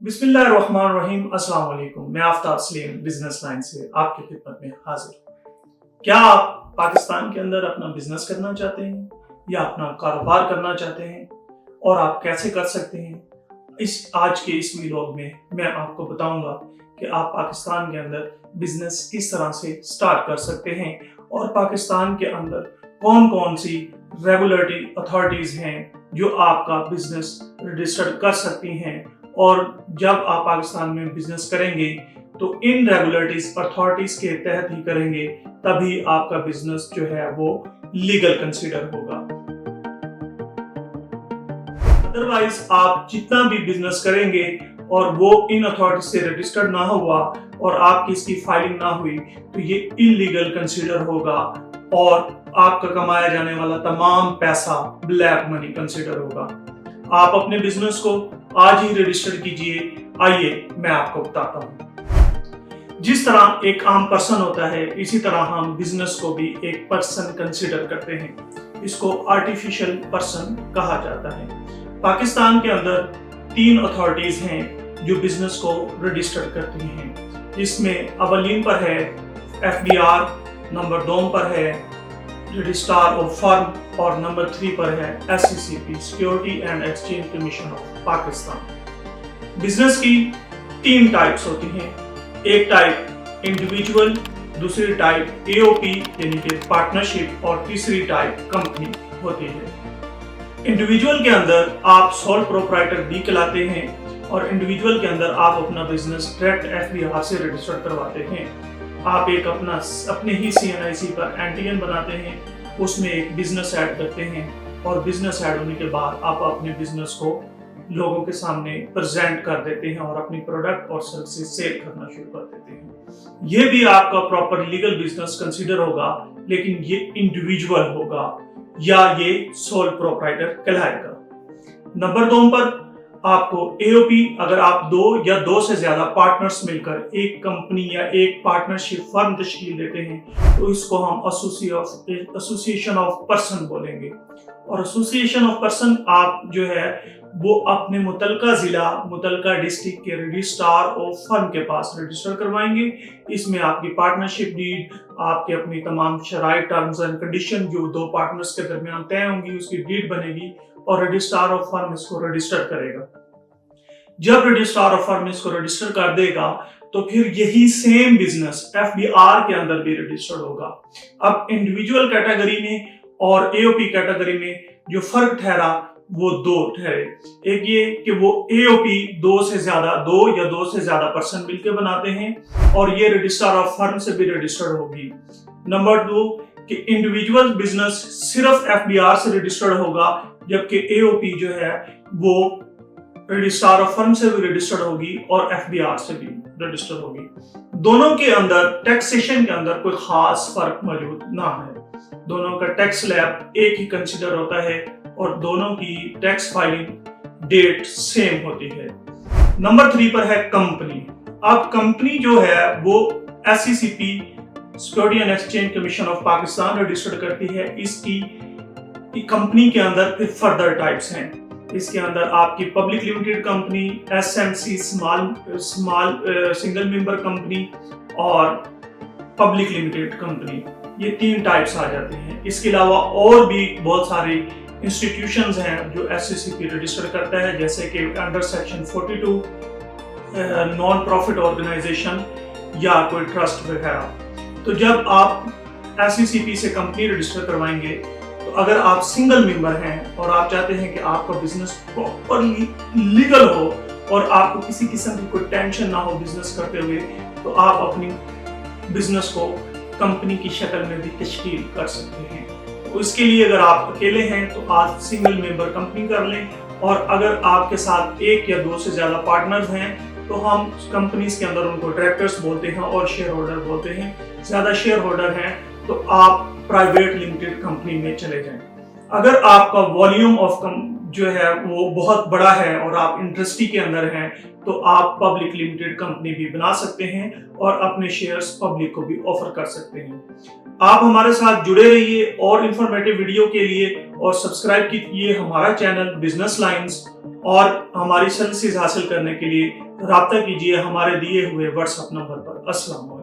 बिस्मिल्लाहिर्रहमानिर्रहीम। अस्सलाम वालेकुम। मैं आफ्ताब सलीम बिजनेस लाइन से आपकी खिदमत में हाजिर। क्या आप पाकिस्तान के अंदर अपना बिजनेस करना चाहते हैं या अपना कारोबार करना चाहते हैं और आप कैसे कर सकते हैं? आज के इस व्लॉग में मैं आपको बताऊंगा कि आप पाकिस्तान के अंदर बिजनेस किस तरह से स्टार्ट कर सकते हैं और पाकिस्तान के अंदर कौन कौन सी रेगुलेटरी अथॉरिटीज हैं जो आपका बिजनेस रजिस्टर कर सकती हैं, और जब आप पाकिस्तान में बिजनेस करेंगे तो इन रेगुलेटरीज अथॉरिटीज के तहत ही करेंगे, तभी आपका बिजनेस जो है वो लीगल कंसीडर होगा। अदरवाइज आप जितना भी बिजनेस करेंगे और वो इन अथॉरिटी से रजिस्टर्ड ना हुआ और आपकी इसकी फाइलिंग ना हुई तो ये इलीगल कंसीडर होगा और आपका कमाया जाने वाला तमाम पैसा ब्लैक मनी कंसीडर होगा। आप अपने बिजनेस को आज ही रजिस्टर कीजिए। आइए मैं आपको बताता हूँ। जिस तरह एक आम पर्सन होता है, इसी तरह हम बिजनेस को भी एक पर्सन कंसीडर करते हैं। इसको आर्टिफिशियल पर्सन कहा जाता है। पाकिस्तान के अंदर 3 अथॉरिटीज हैं जो बिजनेस को रजिस्टर करती हैं। इसमें अवलीन पर है FBR, नंबर 2 पर है रजिस्ट्रार ऑफ फर्म और नंबर 3 पर है SECP, security and exchange commission of Pakistan. Business की 3 टाइप्स होती हैं। एक टाइप इंडिविजुअल, दूसरी टाइप AOP यानी कि पार्टनरशिप और तीसरी टाइप कंपनी होती है। इंडिविजुअल के अंदर आप सोल प्रोप्राइटर भी कहलाते हैं और इंडिविजुअल के अंदर आप अपना बिजनेस डायरेक्ट FBR से रजिस्टर करवाते हैं। आप एक अपने ही CNIC पर NTN बनाते हैं, उसमें एक बिजनेस ऐड करते हैं और बिजनेस ऐड होने के बाद आप अपने बिजनेस को लोगों के सामने प्रेजेंट कर देते हैं और अपनी प्रोडक्ट और सर्विसेज सेल करना शुरू कर देते हैं। ये भी आपका प्रॉपर लीगल बिजनेस कंसीडर होगा, लेकिन ये इंडिविजुअल होगा या ये सोल प्रोप्राइटर कहलाएगा। नंबर 2 पर आपको AOP, अगर आप 2 या 2 से ज्यादा पार्टनर्स मिलकर एक कंपनी या एक पार्टनरशिप फर्म तश्कील देते हैं तो इसको हम एसोसिएशन ऑफ पर्सन बोलेंगे। और एसोसिएशन ऑफ पर्सन आप जो है वो अपने मुतलका जिला, मुतलका डिस्ट्रिक्ट के रजिस्ट्रार ऑफ फर्म के पास रजिस्टर करवाएंगे। इसमें आपकी पार्टनरशिप डीड, आपके अपनी तमाम शराइत, टर्म्स एंड कंडीशन जो 2 पार्टनर्स के दरमियान तय होंगी, उसकी डीड बनेगी और रजिस्ट्रार ऑफ फर्म इसको रजिस्टर करेगा। जब रजिस्ट्रार ऑफ फर्म इसको रजिस्टर कर देगा तो फिर यही सेम बिजनेस FBR के अंदर भी रजिस्टर्ड होगा। अब इंडिविजुअल कैटेगरी में और AOP कैटेगरी में जो फर्क ठहरा वो 2 ठहरे। एक ये कि वो AOP 2 या 2 से ज्यादा पर्सन मिलकर बनाते हैं और ये रजिस्ट्रार ऑफ फर्म से भी रजिस्टर्ड होगी। नंबर 2 कि इंडिविजुअल बिजनेस सिर्फ FBR से रजिस्टर्ड होगा, जबकि AOP जो है वो रजिस्ट्रार ऑफ फर्म से भी रजिस्टर्ड होगी और FBR से भी रजिस्टर्ड होगी। दोनों के अंदर टैक्सेशन के अंदर कोई खास फर्क मौजूद ना है। दोनों का टैक्स स्लैब एक ही कंसीडर होता है और दोनों की टैक्स फाइलिंग डेट सेम होती है। नंबर 3 पर है कंपनी। अब कंपनी जो है वो SECP, security and exchange commission of Pakistan registered करती है। इसकी कंपनी के अंदर फिर फर्दर टाइप्स हैं। इसके अंदर आपकी public limited company, SMC small single member company और पब्लिक लिमिटेड कंपनी, ये 3 टाइप्स आ जाते हैं। इसके अलावा और भी बहुत सारे इंस्टीट्यूशंस हैं जो SECP रजिस्टर करता है, जैसे कि under section 42 non profit organisation या कोई ट्रस्ट वगैरह। तो जब आप SECP से कंपनी रजिस्टर करवाएंगे तो अगर आप सिंगल मेंबर हैं और आप चाहते हैं कि आपका बिजनेस प्रॉपरली लीगल हो और आपको किसी किस्म की कोई टेंशन ना हो बिजनेस करते हुए, तो आप अपनी बिजनेस को कंपनी की शक्ल में भी तश्कील कर सकते हैं। तो इसके लिए अगर आप अकेले हैं तो आप सिंगल मेंबर कंपनी कर लें, और अगर आपके साथ 1 या 2 से ज्यादा पार्टनर्स हैं तो हम कंपनीज के अंदर उनको डायरेक्टर्स बोलते हैं और शेयर होल्डर बोलते हैं। ज्यादा शेयर होल्डर हैं तो आप प्राइवेट लिमिटेड कंपनी में चले जाएं। अगर आपका वॉल्यूम ऑफ जो है वो बहुत बड़ा है और आप इंडस्ट्री के अंदर हैं तो आप पब्लिक लिमिटेड कंपनी भी बना सकते हैं और अपने शेयर्स पब्लिक को भी ऑफर कर सकते हैं। आप हमारे साथ जुड़े रहिए और इंफॉर्मेटिव वीडियो के लिए और सब्सक्राइब कीजिए हमारा चैनल बिजनेस लाइन्स اور ہماری سروسز حاصل کرنے کے لیے رابطہ کیجیے ہمارے دیے ہوئے واٹس ایپ نمبر پر۔ السلام علیکم۔